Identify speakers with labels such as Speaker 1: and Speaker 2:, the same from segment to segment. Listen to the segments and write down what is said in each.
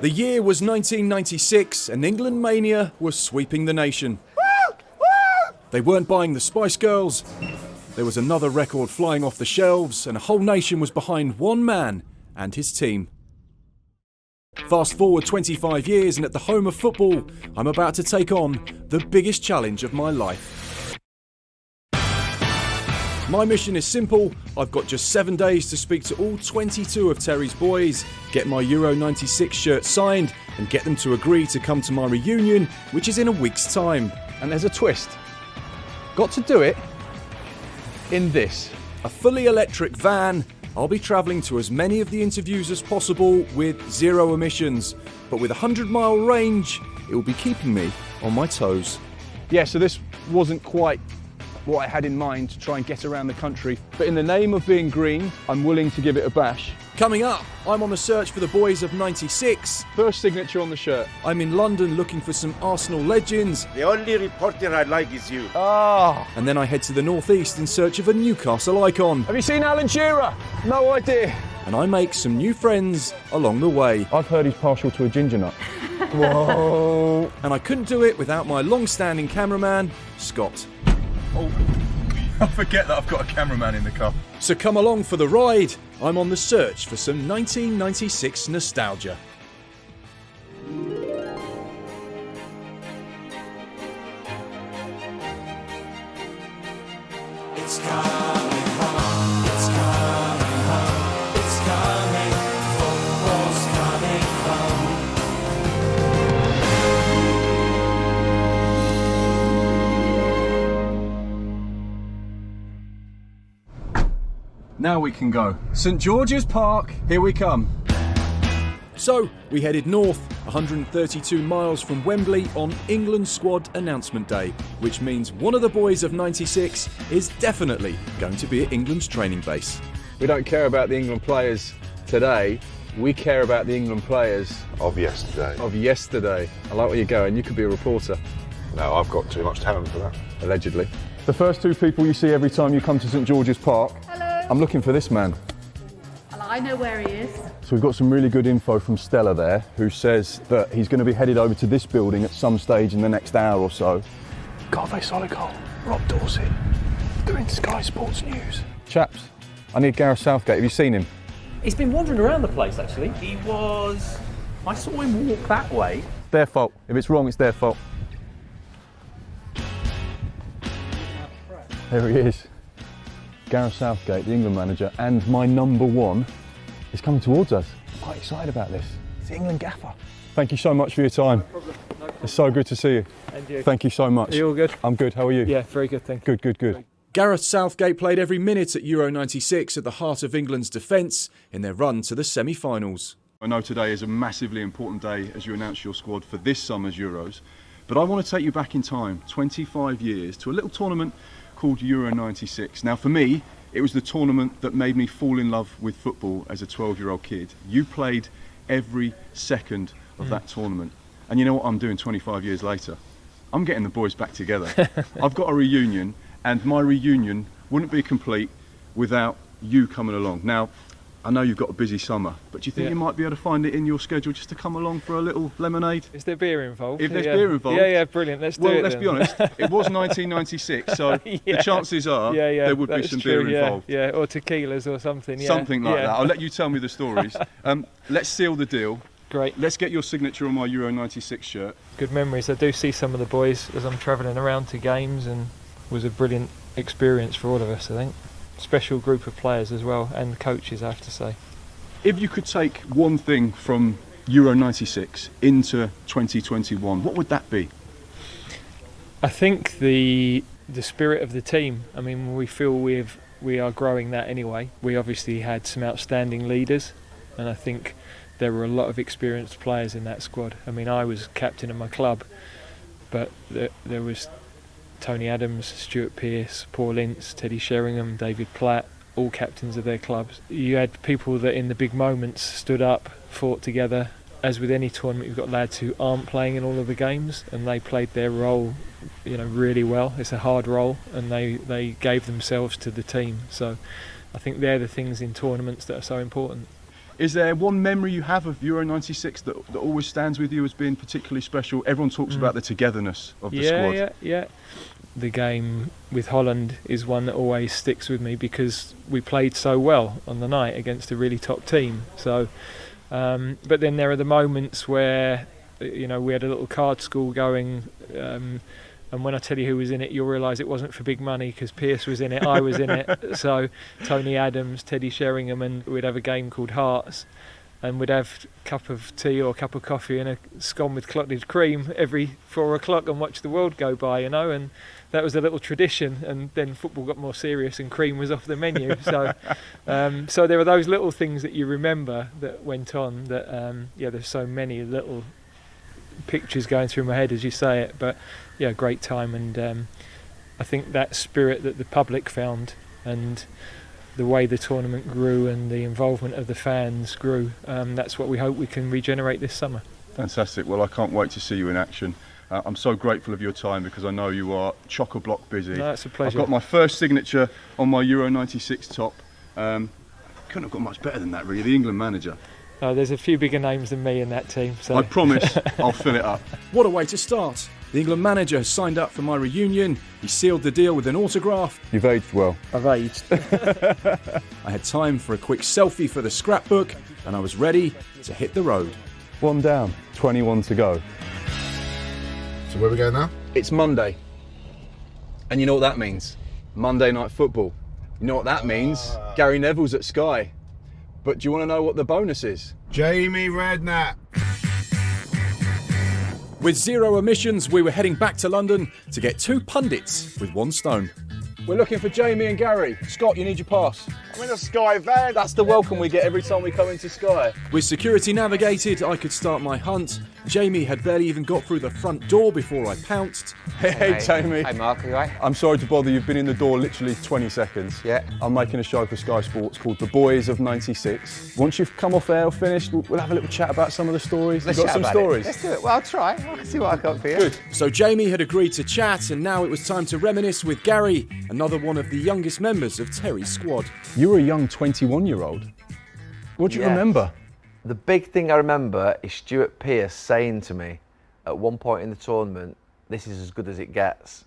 Speaker 1: The year was 1996 and England mania was sweeping the nation. They weren't buying the Spice Girls. There was another record flying off the shelves and a whole nation was behind one man and his team. Fast forward 25 years and at the home of football, I'm about to take on the biggest challenge of my life. My mission is simple. I've got just 7 days to speak to all 22 of Terry's boys, get my Euro 96 shirt signed and get them to agree to come to my reunion, which is in a week's time.
Speaker 2: And there's a twist. Got to do it in this.
Speaker 1: A fully electric van. I'll be travelling to as many of the interviews as possible with zero emissions, but with a 100-mile range, it will be keeping me on my toes.
Speaker 2: Yeah, so this wasn't quite what I had in mind to try and get around the country, but in the name of being green, I'm willing to give it a bash.
Speaker 1: Coming up, I'm on the search for the boys of 96.
Speaker 2: First signature on the shirt.
Speaker 1: I'm in London looking for some Arsenal legends.
Speaker 3: The only reporter I like is you.
Speaker 1: And then I head to the northeast in search of a Newcastle icon.
Speaker 2: Have you seen Alan Shearer? No idea.
Speaker 1: And I make some new friends along the way.
Speaker 2: I've heard he's partial to a ginger nut. Whoa.
Speaker 1: And I couldn't do it without my long-standing cameraman, Scott.
Speaker 2: Oh, I forget that I've got a cameraman in the car.
Speaker 1: So come along for the ride. I'm on the search for some 1996 nostalgia.
Speaker 4: It's coming home, it's coming home, it's coming, football's coming home.
Speaker 2: Now we can go. St George's Park, here we come.
Speaker 1: So we headed north, 132 miles from Wembley on England squad announcement day, which means one of the boys of 96 is definitely going to be at England's training base.
Speaker 2: We don't care about the England players today, we care about the England players
Speaker 5: Of yesterday.
Speaker 2: of yesterday. I like where you're going, you could be a reporter.
Speaker 5: No, I've got too much talent for that.
Speaker 2: Allegedly. The first two people you see every time you come to St George's Park.
Speaker 6: Hello.
Speaker 2: I'm looking for this man.
Speaker 6: Well, I know where he is.
Speaker 2: So we've got some really good info from Stella there, who says that he's going to be headed over to this building at some stage in the next hour or so. Gareth Southgate, Rob Dorsey, doing Sky Sports News. Chaps, I need Gareth Southgate. Have you seen him?
Speaker 7: He's been wandering around the place, actually. I saw him walk that way.
Speaker 2: Their fault. If it's wrong, it's their fault. There he is. Gareth Southgate, the England manager, and my number one is coming towards us. I'm quite excited about this. It's the England gaffer. Thank you so much for your time. No problem. No problem. It's so good to see you.
Speaker 7: And you.
Speaker 2: Thank you so much.
Speaker 7: Are you all good?
Speaker 2: I'm good. How are you?
Speaker 7: Yeah, very good, thank you.
Speaker 2: Good.
Speaker 1: Gareth Southgate played every minute at Euro 96 at the heart of England's defence in their run to the semi-finals.
Speaker 8: I know today is a massively important day as you announce your squad for this summer's Euros, but I want to take you back in time, 25 years, to a little tournament called Euro 96. Now for me, it was the tournament that made me fall in love with football as a 12-year-old kid. You played every second of that tournament. And you know what I'm doing 25 years later? I'm getting the boys back together. I've got a reunion, and my reunion wouldn't be complete without you coming along. Now, I know you've got a busy summer, but do you think you might be able to find it in your schedule just to come along for a little lemonade?
Speaker 7: Is there beer involved?
Speaker 8: If there's beer involved?
Speaker 7: Yeah, brilliant. Let's do it.
Speaker 8: Well, let's be honest, it was 1996, so the chances are there would be some beer involved.
Speaker 7: Yeah, or tequilas or something. Yeah.
Speaker 8: Something like that. I'll let you tell me the stories. Let's seal the deal.
Speaker 7: Great.
Speaker 8: Let's get your signature on my Euro 96 shirt.
Speaker 7: Good memories. I do see some of the boys as I'm travelling around to games, and it was a brilliant experience for all of us, I think. Special group of players as well, and coaches, I have to say.
Speaker 8: If you could take one thing from Euro 96 into 2021, what would that be?
Speaker 7: I think the spirit of the team. I mean, we feel we are growing that anyway. We obviously had some outstanding leaders, and I think there were a lot of experienced players in that squad. I mean, I was captain of my club, but there was Tony Adams, Stuart Pearce, Paul Ince, Teddy Sheringham, David Platt, all captains of their clubs. You had people that in the big moments stood up, fought together. As with any tournament, you've got lads who aren't playing in all of the games, and they played their role, really well. It's a hard role, and they gave themselves to the team. So I think they're the things in tournaments that are so important.
Speaker 8: Is there one memory you have of Euro 96 that always stands with you as being particularly special? Everyone talks about the togetherness of the squad.
Speaker 7: Yeah. The game with Holland is one that always sticks with me because we played so well on the night against a really top team. So, but then there are the moments where, you know, we had a little card school going, and when I tell you who was in it, you'll realise it wasn't for big money because Pierce was in it, I was in it. So Tony Adams, Teddy Sheringham, and we'd have a game called Hearts, and we'd have a cup of tea or a cup of coffee and a scone with clotted cream every 4 o'clock and watch the world go by, you know, and that was a little tradition. And then football got more serious and cream was off the menu. So so there are those little things that you remember that went on that, there's so many little pictures going through my head as you say it, but yeah, great time. And I think that spirit that the public found and the way the tournament grew and the involvement of the fans grew, that's what we hope we can regenerate this summer.
Speaker 8: Fantastic. Well, I can't wait to see you in action. I'm so grateful of your time because I know you are chock-a-block busy.
Speaker 7: No, it's a pleasure.
Speaker 8: I've got my first signature on my Euro 96 top. Couldn't have got much better than that, really. The England manager.
Speaker 7: There's a few bigger names than me in that team. So
Speaker 8: I promise I'll fill it up.
Speaker 1: What a way to start. The England manager has signed up for my reunion. He sealed the deal with an autograph.
Speaker 2: You've aged well.
Speaker 1: I've aged. I had time for a quick selfie for the scrapbook, and I was ready to hit the road.
Speaker 2: One down, 21 to go.
Speaker 5: So where we go now?
Speaker 2: It's Monday. And you know what that means? Monday Night Football. You know what that means? Gary Neville's at Sky. But do you want to know what the bonus is?
Speaker 5: Jamie Redknapp.
Speaker 1: With zero emissions, we were heading back to London to get 2 pundits with 1 stone.
Speaker 2: We're looking for Jamie and Gary. Scott, you need your pass.
Speaker 3: I'm in a Sky van.
Speaker 2: That's the welcome we get every time we come into Sky.
Speaker 1: With security navigated, I could start my hunt. Jamie had barely even got through the front door before I pounced.
Speaker 2: Hey, Jamie.
Speaker 9: Hi Mark, are you right?
Speaker 2: I'm sorry to bother, you've been in the door literally 20 seconds.
Speaker 9: Yeah.
Speaker 2: I'm making a show for Sky Sports called The Boys of 96. Once you've come off air or finished, we'll have a little chat about some of the stories.
Speaker 9: Let's
Speaker 2: You've got
Speaker 9: chat
Speaker 2: some
Speaker 9: about it.
Speaker 2: stories?
Speaker 9: Let's do it. Well, I'll try. I can see what I've got for you.
Speaker 2: Good.
Speaker 1: So Jamie had agreed to chat, and now it was time to reminisce with Gary, another one of the youngest members of Terry's squad.
Speaker 2: You were a young 21-year-old. What do you
Speaker 9: Yes.
Speaker 2: remember?
Speaker 9: The big thing I remember is Stuart Pearce saying to me at one point in the tournament, "This is as good as it gets."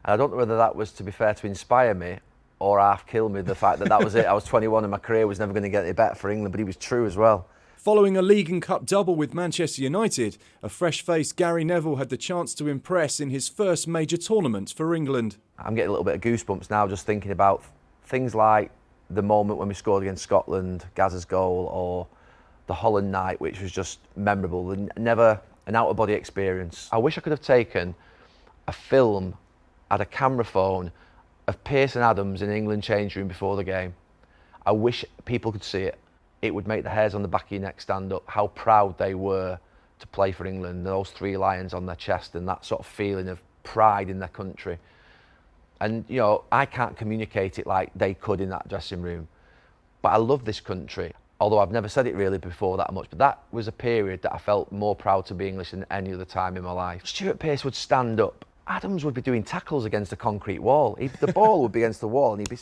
Speaker 9: And I don't know whether that was, to be fair, to inspire me or half kill me, the fact that that was it. I was 21 and my career was never going to get any better for England, but he was true as well.
Speaker 1: Following a League and Cup double with Manchester United, a fresh-faced Gary Neville had the chance to impress in his first major tournament for England.
Speaker 9: I'm getting a little bit of goosebumps now just thinking about things like the moment when we scored against Scotland, Gazza's goal, or the Holland night, which was just memorable and never an out-of-body experience. I wish I could have taken a film, had a camera phone of Pearce and Adams in the England change room before the game. I wish people could see it. It would make the hairs on the back of your neck stand up, how proud they were to play for England, those 3 lions on their chest and that sort of feeling of pride in their country. And, you know, I can't communicate it like they could in that dressing room. But I love this country, although I've never said it really before that much. But that was a period that I felt more proud to be English than any other time in my life. Stuart Pearce would stand up. Adams would be doing tackles against a concrete wall. The ball would be against the wall and he'd be, you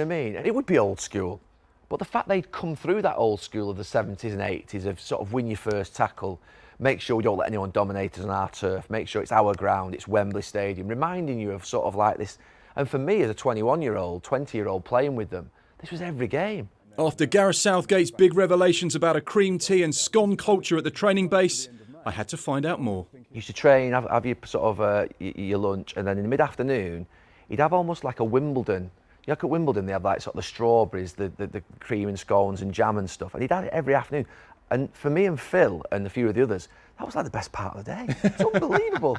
Speaker 9: know what I mean? And it would be old school. But the fact they'd come through that old school of the 70s and 80s of sort of win your first tackle, make sure we don't let anyone dominate us on our turf, make sure it's our ground, it's Wembley Stadium, reminding you of sort of like this. And for me as a 21-year-old, 20-year-old playing with them, this was every game.
Speaker 1: After Gareth Southgate's big revelations about a cream tea and scone culture at the training base, I had to find out more.
Speaker 9: You used to train, have your sort of your lunch, and then in the mid-afternoon, he'd have almost like a Wimbledon. You know, at Wimbledon, they have like sort of the strawberries, the cream and scones and jam and stuff, and he'd have it every afternoon. And for me and Phil and a few of the others, that was like the best part of the day. It's unbelievable.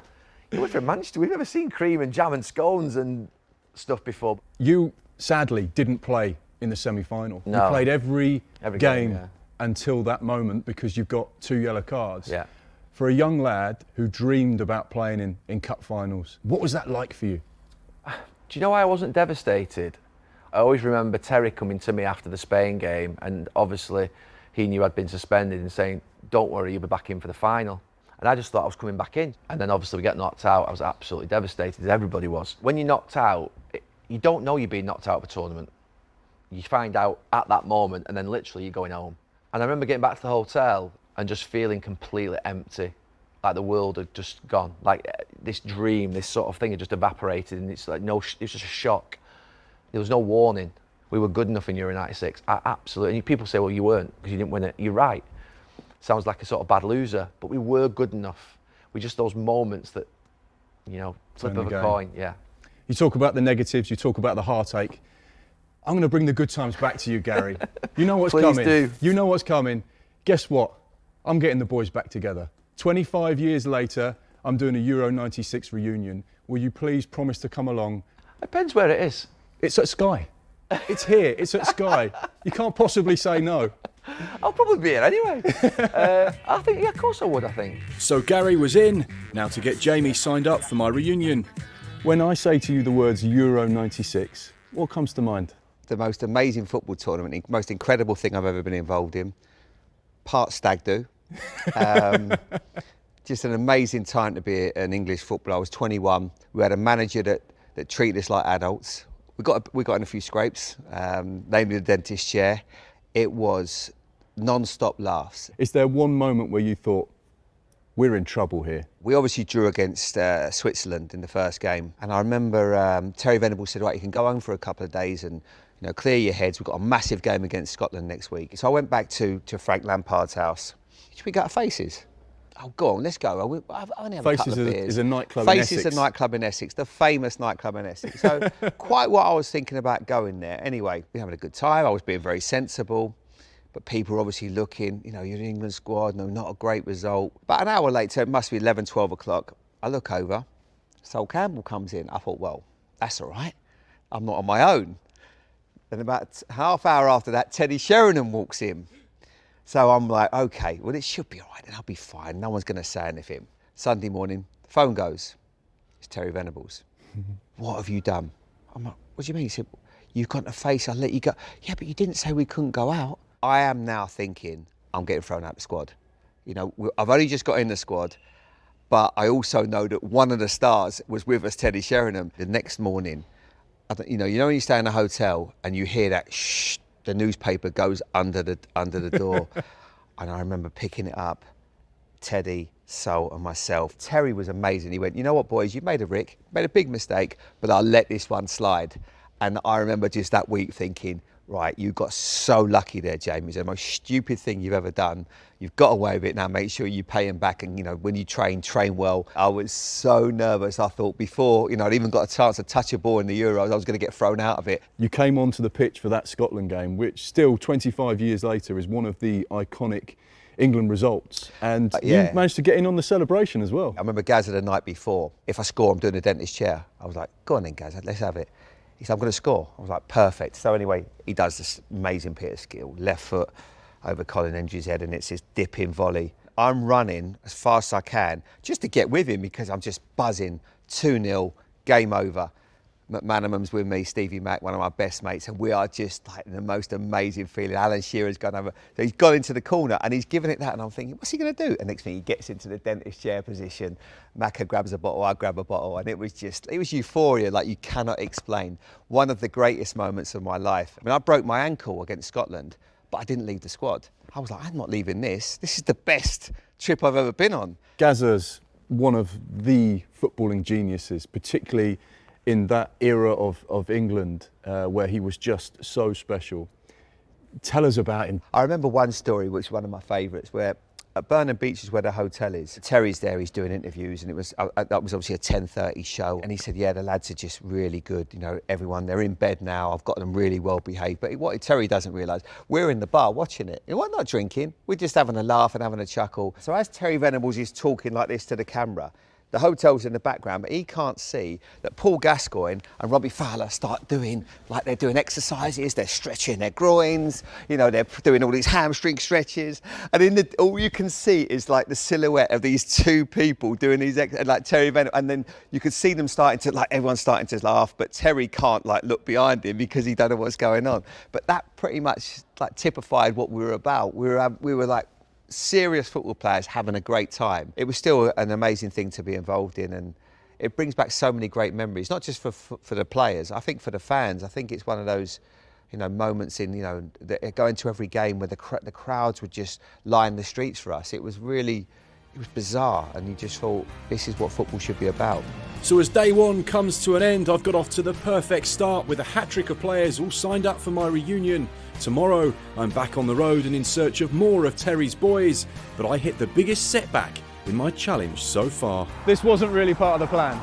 Speaker 9: You went from Manchester, we've never seen cream and jam and scones and stuff before.
Speaker 2: You sadly didn't play in the semi-final.
Speaker 9: No.
Speaker 2: You played every game
Speaker 9: yeah.
Speaker 2: until that moment because you've got 2 yellow cards.
Speaker 9: Yeah.
Speaker 2: For a young lad who dreamed about playing in cup finals, what was that like for you?
Speaker 9: Do you know why I wasn't devastated? I always remember Terry coming to me after the Spain game, and obviously he knew I'd been suspended and saying, "Don't worry, you'll be back in for the final." And I just thought I was coming back in. And then obviously we get knocked out. I was absolutely devastated, as everybody was. When you're knocked out, you don't know you're being knocked out of a tournament. You find out at that moment, and then literally you're going home. And I remember getting back to the hotel and just feeling completely empty, like the world had just gone. Like this dream, this sort of thing had just evaporated, and it's like it was just a shock. There was no warning. We were good enough in Euro 96. Absolutely. And people say, well, you weren't because you didn't win it. You're right. Sounds like a sort of bad loser, but we were good enough. We just those moments that, flip of a coin, yeah.
Speaker 2: You talk about the negatives, you talk about the heartache. I'm going to bring the good times back to you, Gary. You know what's
Speaker 9: Please
Speaker 2: coming.
Speaker 9: do.
Speaker 2: You know what's coming. Guess what? I'm getting the boys back together. 25 years later, I'm doing a Euro 96 reunion. Will you please promise to come along?
Speaker 9: Depends where it is.
Speaker 2: It's at Sky. It's here. It's at Sky. You can't possibly say no.
Speaker 9: I'll probably be here anyway. I think, yeah, of course I would, I think.
Speaker 1: So Gary was in. Now to get Jamie signed up for my reunion.
Speaker 2: When I say to you the words Euro 96, what comes to mind?
Speaker 10: The most amazing football tournament, most incredible thing I've ever been involved in. Part stag do. Just an amazing time to be an English footballer. I was 21. We had a manager that treated us like adults. We got in a few scrapes, namely the dentist chair. It was non-stop laughs.
Speaker 2: Is there one moment where you thought, we're in trouble here?
Speaker 10: We obviously drew against Switzerland in the first game. And I remember Terry Venables said, right, you can go home for a couple of days and clear your heads. We've got a massive game against Scotland next week. So I went back to Frank Lampard's house. Should we go to Faces? Oh, go on, let's go. I've only had a couple of beers.
Speaker 2: Faces is a nightclub in Essex.
Speaker 10: Faces is a nightclub in Essex, the famous nightclub in Essex. So quite what I was thinking about going there. Anyway, we were having a good time. I was being very sensible. But people were obviously looking, you're the England squad, not a great result. But an hour later, it must be 11, 12 o'clock. I look over, Sol Campbell comes in. I thought, well, that's all right. I'm not on my own. Then about half hour after that, Teddy Sheringham walks in. So I'm like, okay, well, it should be all right, then I'll be fine. No one's going to say anything. Sunday morning, the phone goes. It's Terry Venables. What have you done? I'm like, what do you mean? He said, you've got to face, I'll let you go. Yeah, but you didn't say we couldn't go out. I am now thinking, I'm getting thrown out of the squad. I've only just got in the squad, but I also know that one of the stars was with us, Teddy Sheringham. The next morning, when you stay in a hotel and you hear that shh, the newspaper goes under the door. And I remember picking it up, Teddy, Sol and myself. Terry was amazing. He went, you know what, boys, you made a big mistake, but I'll let this one slide. And I remember just that week thinking, right, you got so lucky there, Jamie. It's the most stupid thing you've ever done. You've got away with it. Now make sure you pay him back. And, when you train well. I was so nervous. I thought before, I'd even got a chance to touch a ball in the Euros, I was going to get thrown out of it.
Speaker 2: You came onto the pitch for that Scotland game, which still 25 years later is one of the iconic England results. And you managed to get in on the celebration as well.
Speaker 10: I remember Gazza the night before. If I score, I'm doing a dentist chair. I was like, go on then, Gazza, let's have it. He said, I'm going to score. I was like, perfect. So anyway, he does this amazing Peter skill, left foot over Colin Hendry's head, and it's this dipping volley. I'm running as fast as I can just to get with him because I'm just buzzing. 2-0, game over. McManaman's with me, Stevie Mack, one of my best mates, and we are just like the most amazing feeling. Alan Shearer's gone over. So he's gone into the corner and he's given it that, and I'm thinking, what's he going to do? And next thing he gets into the dentist chair position. Macca grabs a bottle, I grab a bottle, and it was euphoria like you cannot explain. One of the greatest moments of my life. I mean, I broke my ankle against Scotland, but I didn't leave the squad. I was like, I'm not leaving this. This is the best trip I've ever been on.
Speaker 2: Gazza's one of the footballing geniuses, particularly in that era of England where he was just so special. Tell us about him.
Speaker 10: I remember one story, which is one of my favourites, where at Burnham Beach is where the hotel is. Terry's there, he's doing interviews, and that was obviously a 10:30 show. And he said, yeah, the lads are just really good. Everyone, they're in bed now. I've got them really well behaved. But what Terry doesn't realise, we're in the bar watching it. We're not drinking. We're just having a laugh and having a chuckle. So as Terry Venables is talking like this to the camera, the hotel's in the background, but he can't see that Paul Gascoigne and Robbie Fowler start doing, like they're doing exercises, they're stretching their groins, they're doing all these hamstring stretches. And all you can see is like the silhouette of these two people doing these, like Terry Venables, and then you could see them everyone's starting to laugh, but Terry can't look behind him because he don't know what's going on. But that pretty much typified what we were about. We were like serious football players having a great time. It was still an amazing thing to be involved in, and it brings back so many great memories, not just for the players, I think for the fans. I think it's one of those you know, moments in, you know, going to every game where the crowds would just line the streets for us. It was bizarre, and you just thought, this is what football should be about.
Speaker 1: So as day one comes to an end, I've got off to the perfect start with a hat-trick of players all signed up for my reunion. Tomorrow, I'm back on the road and in search of more of Terry's boys, but I hit the biggest setback in my challenge so far.
Speaker 2: This wasn't really part of the plan.